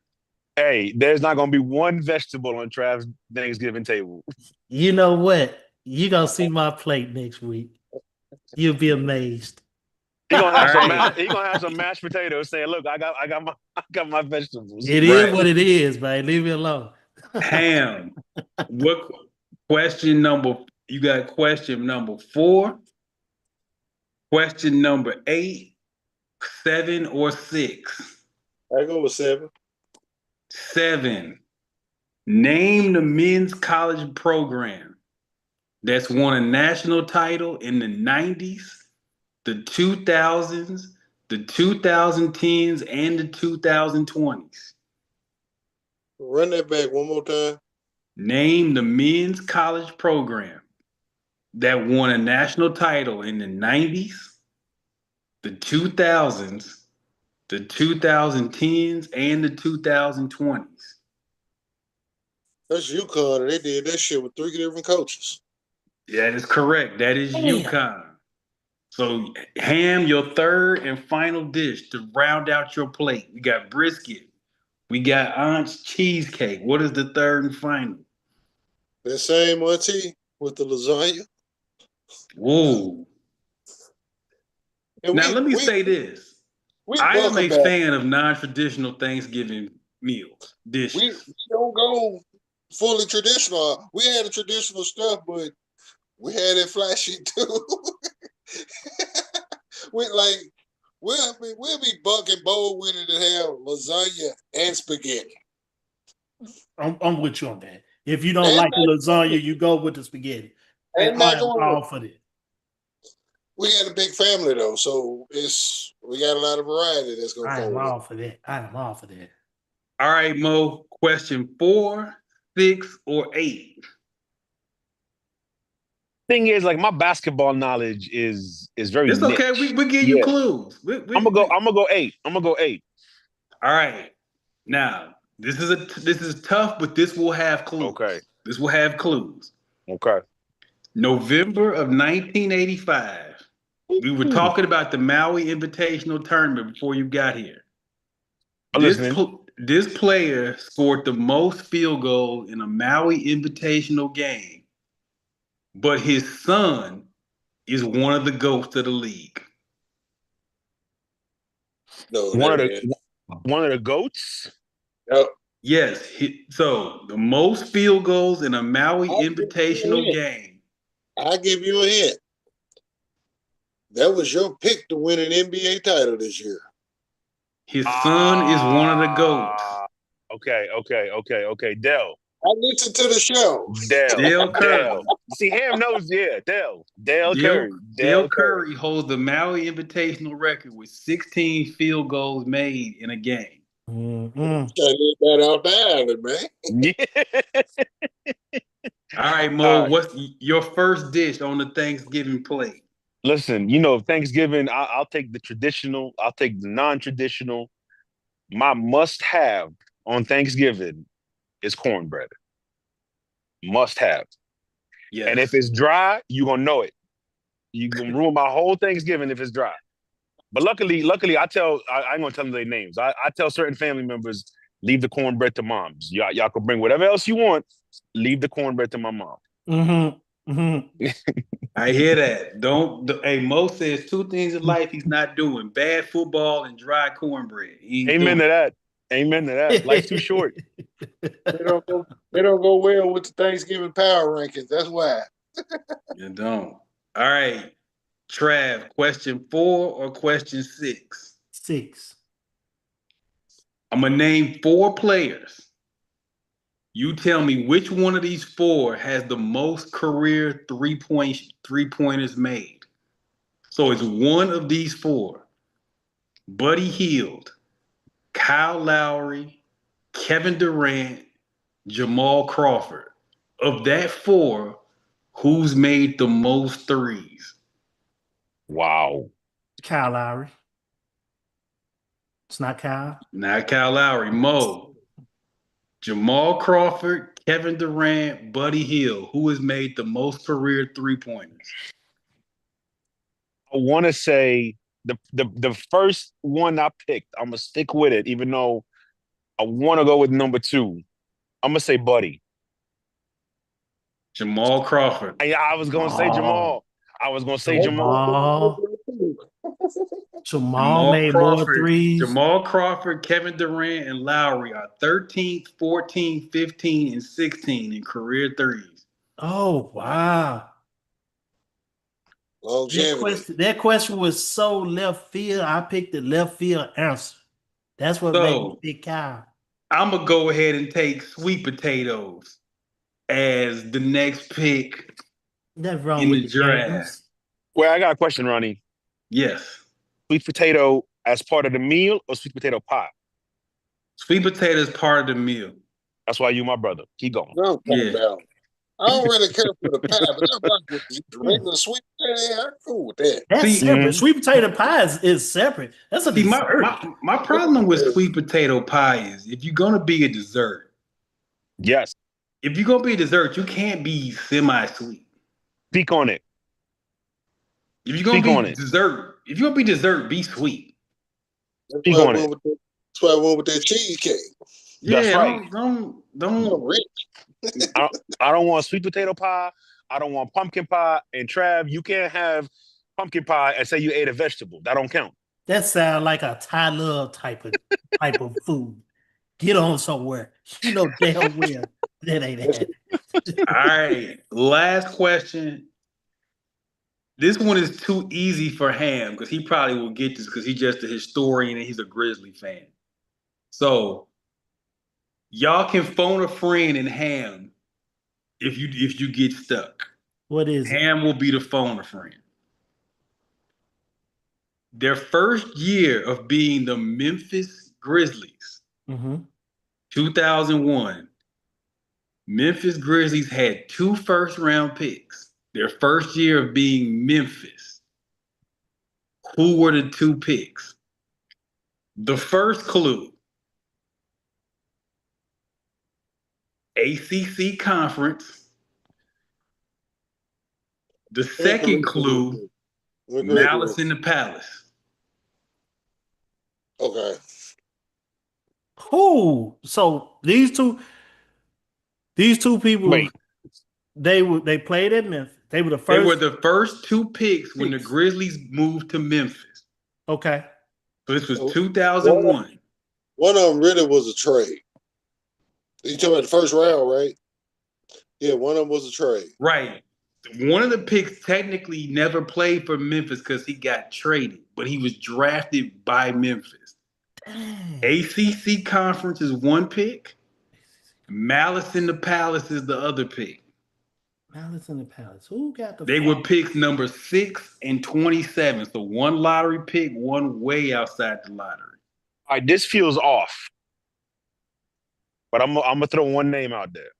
Hey, there's not gonna be one vegetable on Trav's Thanksgiving table. You know what? You gonna see my plate next week. You'll be amazed. He gonna have All some. right. He gonna have some mashed potatoes. Saying, "Look, I got my vegetables." It is Right. what it is, man. Leave me alone. Ham. What question number? You got question number 4, question number 8, 7, or 6? I go with 7. 7. Name the men's college program that's won a national title in the 90s, the 2000s, the 2010s, and the 2020s. Run that back one more time. Name the men's college program that won a national title in the 90s, the 2000s, the 2010s, and the 2020s. That's UConn, and they did that shit with 3 different coaches. That is correct. That is Damn. UConn. So, Ham, your third and final dish to round out your plate. We got brisket. We got aunt's cheesecake. What is the third and final? That same auntie with the lasagna. Whoa. And Now, let me say this. I am a fan of non-traditional Thanksgiving meals, dishes. We don't go fully traditional. We had the traditional stuff, but we had it flashy too. We'll be buck and bold with it and have lasagna and spaghetti. I'm with you on that. If you don't like the lasagna, you go with the spaghetti. And I am all for that. We got a big family though, so we got a lot of variety that's gonna I am go with all for that. I am all for that. All right, Mo. Question 4, 6, or 8? Thing is, like, my basketball knowledge is very. It's niche. okay. We give you clues. I'm gonna go 8. I'm gonna go 8. All right. Now, this is tough, but this will have clues. Okay. This will have clues. Okay. November of 1985. We were talking about the Maui Invitational Tournament before you got here. I'm listening. This player scored the most field goals in a Maui Invitational game, but his son is one of the GOATs of the league. No, one of the goats. Yep. Yes. So the most field goals in a Maui Invitational game. I'll give you a hint. That was your pick to win an NBA title this year. His son is one of the GOATs. Okay. Dell. I listened to the show. Dell Curry. See, Ham knows, Dell Curry. Dell Curry holds the Maui Invitational record with 16 field goals made in a game. Mm-hmm. Leave that out the island, man. Yeah. All right, Mo, what's your first dish on the Thanksgiving plate? Listen, Thanksgiving, I'll take the traditional. I'll take the non-traditional. My must-have on Thanksgiving is cornbread. Must-have. Yes. And if it's dry, you're going to know it. You're going to ruin my whole Thanksgiving if it's dry. But luckily, I ain't going to tell them their names. I tell certain family members, leave the cornbread to moms. Y'all can bring whatever else you want. Leave the cornbread to my mom. Mm-hmm. Mm-hmm. I hear that. Hey, Mo says 2 things in life he's not doing: bad football and dry cornbread. Amen to that. Life's too short. They don't go well with the Thanksgiving power rankings. That's why. You don't. All right. Trav, question 4 or question 6? 6. I'm gonna name 4 players. You tell me which one of these 4 has the most career three-pointers made. So it's one of these 4. Buddy Hield, Kyle Lowry, Kevin Durant, Jamal Crawford. Of that 4, who's made the most threes? Wow. Kyle Lowry. It's not Kyle. Not Kyle Lowry. Mo, Jamal Crawford, Kevin Durant, Buddy Hield. Who has made the most career three-pointers? I want to say the first one I picked. I'm gonna stick with it, even though I want to go with number 2. I'm gonna say Buddy. Jamal Crawford. I was gonna say Oh, Jamal. I was gonna say Jamal. Jamal. Jamal Jamal made more Crawford. threes. Jamal Crawford, Kevin Durant, and Lowry are 13th, 14, 15, and 16 in career threes. Oh, wow. Longevity. That question was so left field. I picked the left field answer. That's what made me So pick Kyle. I'm gonna go ahead and take sweet potatoes as the next pick Nothing wrong in with the the draft. games. Well, I got a question, Ronnie. Yes. Sweet potato as part of the meal or sweet potato pie? Sweet potato is part of the meal. That's why you my brother. Keep going. No, calm Yeah. down. I don't really care for the pie, but I rock with the regular sweet potato. I'm cool with that. That's See- separate. Sweet potato pie is separate. That's a See, dessert. my problem with sweet potato pie is if you're gonna be a dessert, Yes. if you're gonna be a dessert, you can't be semi-sweet. Speak on it. If you're gonna Speak on be it. dessert, if you're gonna be dessert, be sweet. That's Speak why I on went it. with that. That's why I went with that cheesecake. That's Yeah, right. I'm don't. rich. I don't want sweet potato pie. I don't want pumpkin pie. And Trav, you can't have pumpkin pie and say you ate a vegetable. That don't count. That sounds like a Thai love type of food. Get on somewhere. You know damn well that ain't it. All right, last question. This one is too easy for Ham because he probably will get this because he's just a historian and he's a Grizzly fan. So y'all can phone a friend and Ham if you get stuck. What is it? Ham will be the phone a friend. Their first year of being the Memphis Grizzlies, Mm-hmm. 2001, Memphis Grizzlies had 2 first-round picks. Their first year of being Memphis. Who were the 2 picks? The first clue, ACC Conference. The second clue, Malice in the Palace. Okay. Who? So these two people Wait. they played at Memphis. They were the They first. were the first 2 picks when the Grizzlies moved to Memphis. Okay. So this was 2001. One of them really was a trade. You talking about the first round, right? Yeah, one of them was a trade. Right. One of the picks technically never played for Memphis because he got traded, but he was drafted by Memphis. Dang. ACC Conference is 1 pick. Malice in the Palace is the other pick. Malice in the Palace. Who got the? They were picks number 6 and 27. So 1 lottery pick, 1 way outside the lottery. All right, this feels off. But I'm gonna throw one name out there.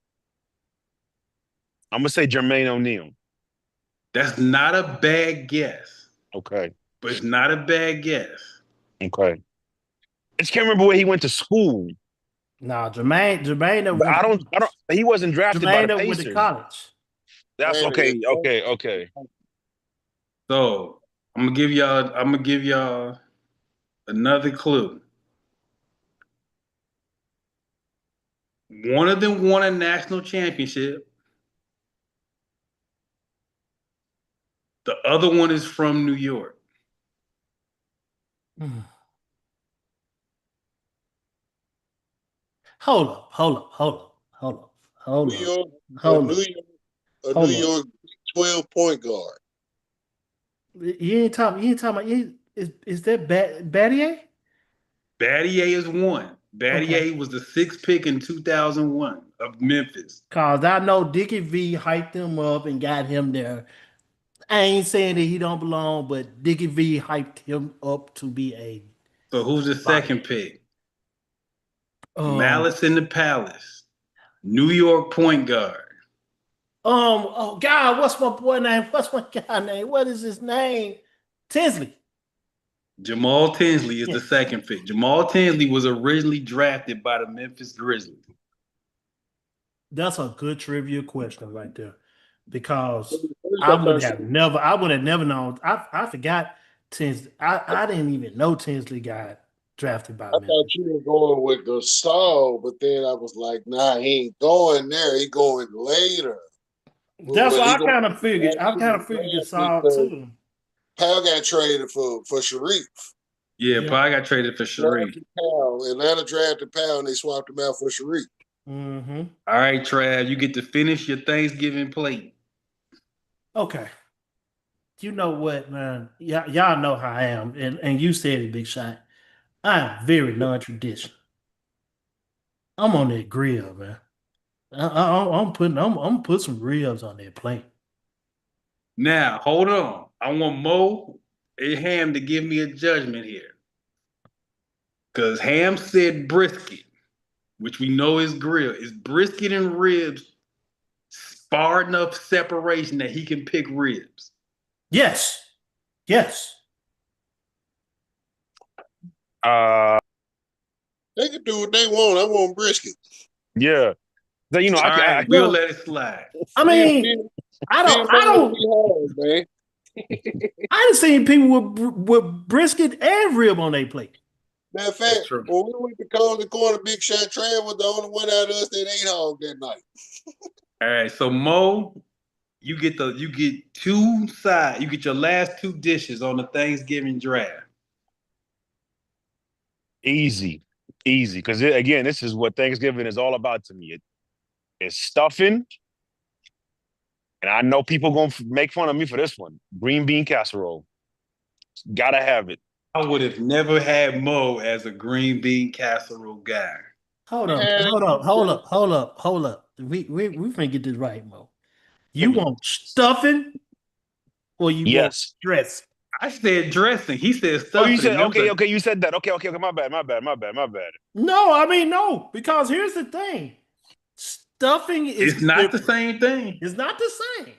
I'm gonna say Jermaine O'Neal. That's not a bad guess, Okay. but it's not a bad guess. Okay. I just can't remember where he went to school. Nah, Jermaine. But I don't. He wasn't drafted by the Jermaine went to Pacers. college. That's okay. Okay. So I'm gonna give y'all another clue. One of them won a national championship. The other one is from New York. Hold up. New York, a New York 12 point guard. You ain't talking about is that Battier? Battier is one. Battier was the sixth pick in 2001 of Memphis. Cause I know Dickie V hyped him up and got him there. I ain't saying that he don't belong, but Dickie V hyped him up to be a So who's the second pick? um Malice in the Palace, New York point guard. oh God, what's my boy name? What's my guy name? What is his name? Tinsley. Jamal Tinsley is the second pick. Jamal Tinsley was originally drafted by the Memphis Grizzlies. That's a good trivia question right there. Because I would have never known. I forgot Tinsley. I didn't even know Tinsley got drafted by I Memphis. thought you were going with Gasol, but then I was like, nah, he ain't going there. He going later. That's Well, what I he kind of figured. I kind of figured Gasol too. Powell got traded for Sharif. Yeah, probably got traded for Sharif. Atlanta drafted Powell and they swapped him out for Sharif. Mm-hmm. All right, Trav, you get to finish your Thanksgiving plate. Okay. You know what, man? Y'all know how I am, and you said it, Big Shot. I am very non-traditional. I'm on that grill, man. I'm putting some ribs on that plate. Now, hold on. I want Mo and Ham to give me a judgment here. Because Ham said brisket, which we know is grill. Is brisket and ribs far enough separation that he can pick ribs? Yes. They can do what they want. I want brisket. Yeah. So, you know, All right, we'll let it slide. I mean, I don't. Man. I done seen people with brisket and rib on their plate. Matter of fact, when we went to Coles Corner, Big Shot Trav was the only one out of us that ate hog that night. All right, so Mo, you get two sides. You get your last two dishes on the Thanksgiving draft. Easy. Because again, this is what Thanksgiving is all about to me. It's stuffing. And I know people gonna make fun of me for this one. Green bean casserole. Gotta have it. I would have never had Mo as a green bean casserole guy. Hold up. We finna get this right, Mo. You want stuffing or you want dressing? I said dressing. He said stuffing. Oh, you said okay. You said that. Okay. My bad. No, I mean no, because here's the thing. Stuffing is it's not the same thing. It's not the same.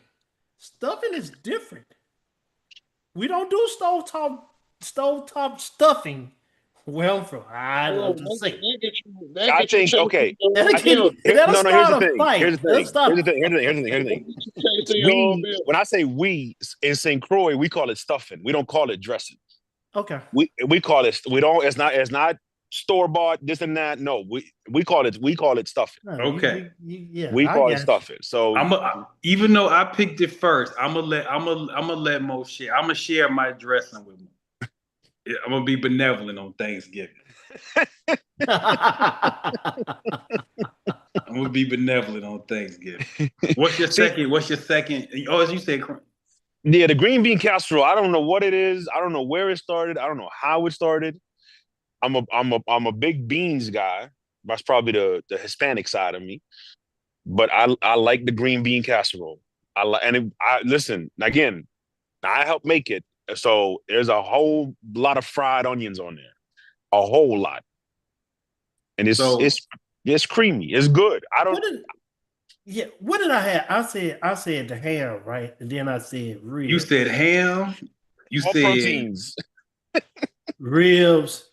Stuffing is different. We don't do stovetop stuffing. Where I'm from, I'm just saying. I think okay. Here's the thing. When I say we in St. Croix, we call it stuffing. We don't call it dressing. Okay. We call it. We don't. It's not store bought this and that. No, we call it stuffing. No, okay. We call it stuffing. So even though I picked it first, I'm gonna let Mo share. I'm gonna share my dressing with Mo. I'm gonna be benevolent on Thanksgiving. I'm gonna be benevolent on Thanksgiving. What's your second? Oh, as you said. Yeah, the green bean casserole. I don't know what it is. I don't know where it started. I don't know how it started. I'm a big beans guy. That's probably the Hispanic side of me. But I like the green bean casserole. Listen again. I helped make it, so there's a whole lot of fried onions on there, a whole lot, and it's creamy. It's good. What did I have? I said the ham, right? And then I said ribs. You said ham. You all said proteins. Ribs.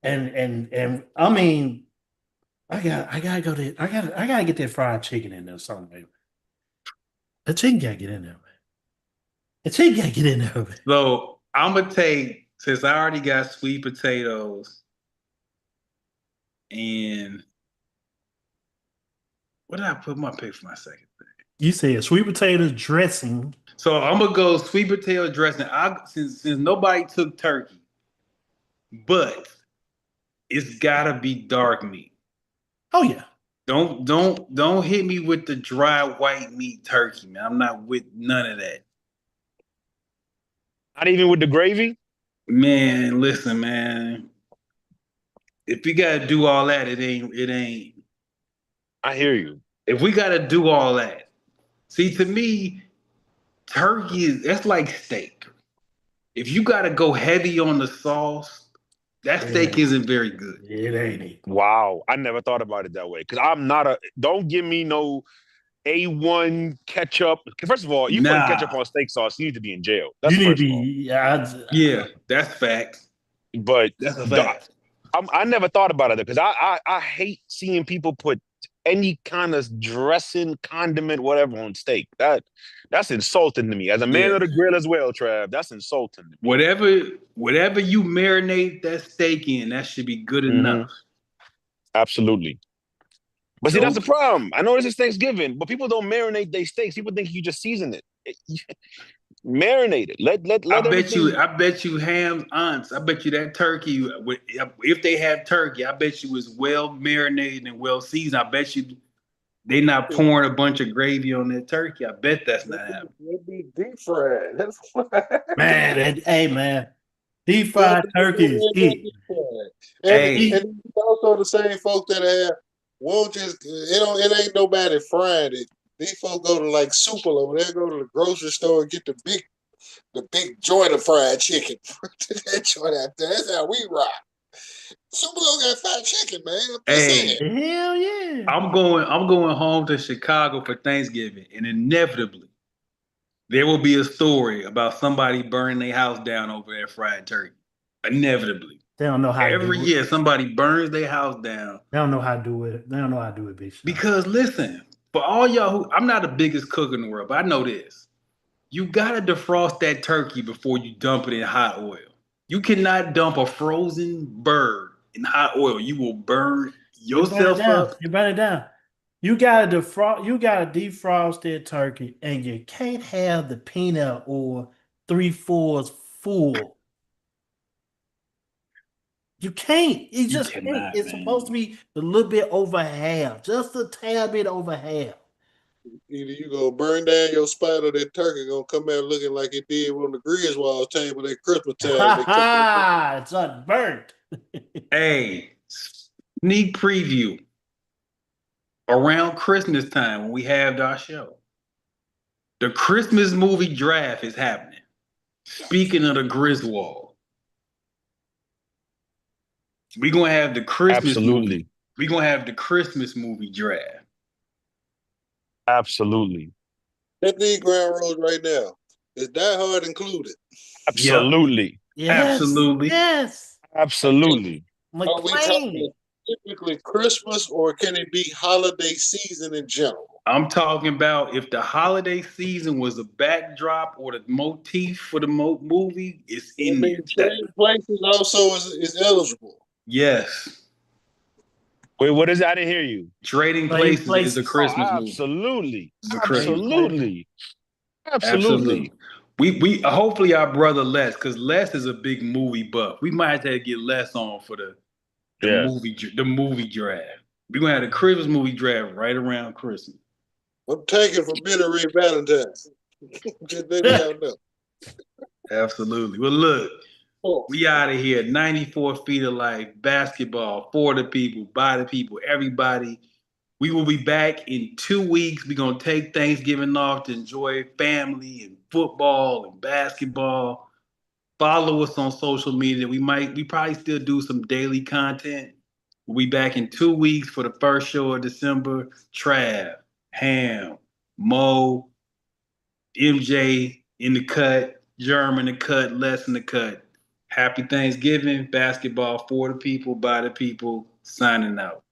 And I mean, I gotta go there. I gotta get that fried chicken in there something, baby. The chicken gotta get in there, man. The chicken gotta get in there, man. So I'm gonna take, since I already got sweet potatoes and what did I put my pick for my second thing? You said sweet potatoes dressing. So I'm gonna go sweet potato dressing. Since nobody took turkey, but it's gotta be dark meat. Oh yeah. Don't hit me with the dry white meat turkey, man. I'm not with none of that. Not even with the gravy. Man, listen, man. If you gotta do all that, it ain't. I hear you. If we gotta do all that, see, to me, turkey is that's like steak. If you gotta go heavy on the sauce, that steak Yeah. isn't very good. It ain't it. Wow, I never thought about it that way. Because I'm not a. Don't give me no A1 ketchup. First of all, you putting ketchup Nah. on steak sauce, you need to be in jail. That's You the need to first of all. be. Yeah, that's facts. But That's a the, fact. I never thought about it because I hate seeing people put any kind of dressing, condiment, whatever on steak. That's insulting to me. As a man Yeah. of the grill as well, Trav, that's insulting to me. Whatever you marinate that steak in, that should be good Mhm. enough. Absolutely. But see, that's the Nope. problem. I know this is Thanksgiving, but people don't marinate their steaks. People think you just season it. Marinate it. Let everything. I bet you Ham's aunts. I bet you that turkey, if they have turkey, I bet you is well marinated and well seasoned. I bet you they not pouring a bunch of gravy on that turkey. I bet that's not happening. It'd be deep fried. That's why. Man, hey man, deep Yeah, fried turkey is it. deep fried. Hey, And also the same folk that have won't just it ain't nobody frying it. These folks go to like Super over there, go to the grocery store and get the big joint of fried chicken. That joint out there. That's how we rock. Super got fried chicken, man. I'm just hey, saying. Hell yeah. I'm going home to Chicago for Thanksgiving, and inevitably there will be a story about somebody burning their house down over that fried turkey. Inevitably. They don't know how to Every do it. year somebody burns their house down. They don't know how to do it. They don't know how to do it, Big Sean. Because listen, for all y'all who I'm not the biggest cook in the world, but I know this. You gotta defrost that turkey before you dump it in hot oil. You cannot dump a frozen bird in hot oil. You will burn You burn it yourself down. up. You burn it down. You gotta defrost. You gotta defrost that turkey, and you can't have the peanut or 3/4 full. You can't. You You just can't. cannot, It's supposed to man. be a little bit over half, just a tad bit over half. Either you gonna burn down your spot or that turkey gonna come out looking like it did on the Griswold table at Christmas time. Ha They cooked it. ha! It's unburnt. Hey, sneak preview. Around Christmas time when we have our show. The Christmas movie draft is happening. Speaking of the Griswold, we're gonna have the Christmas movie. Absolutely. We're gonna have the Christmas movie draft. Absolutely. That need ground rules right now. Is Die Hard included? Absolutely. Yes. Absolutely. Yes. Absolutely. Are we McLean. talking typically Christmas or can it be holiday season in general? I'm talking about if the holiday season was a backdrop or the motif for the movie, it's I in mean, there. Trading Places also is eligible. Yes. Wait, what is that? I didn't hear you. Trading Trading Places is Places. a Christmas movie. Absolutely. It's a Christmas movie. Absolutely. Absolutely. We hopefully our brother Les, because Les is a big movie buff. We might have to get Les on for the Yes. movie draft. We're gonna have the Christmas movie draft right around Christmas. I'm taking for Bitter Ray Valentine. Just let y'all know. Absolutely. Well, look, we out of here. 94 Feet of Life, basketball for the people, by the people, everybody. We will be back in 2 weeks. We're gonna take Thanksgiving off to enjoy family and football and basketball. Follow us on social media. We probably still do some daily content. We'll be back in 2 weeks for the first show of December. Trav, Ham, Mo, MJ in the cut, Germ in the cut, Les in the cut. Happy Thanksgiving. Basketball for the people, by the people. Signing out.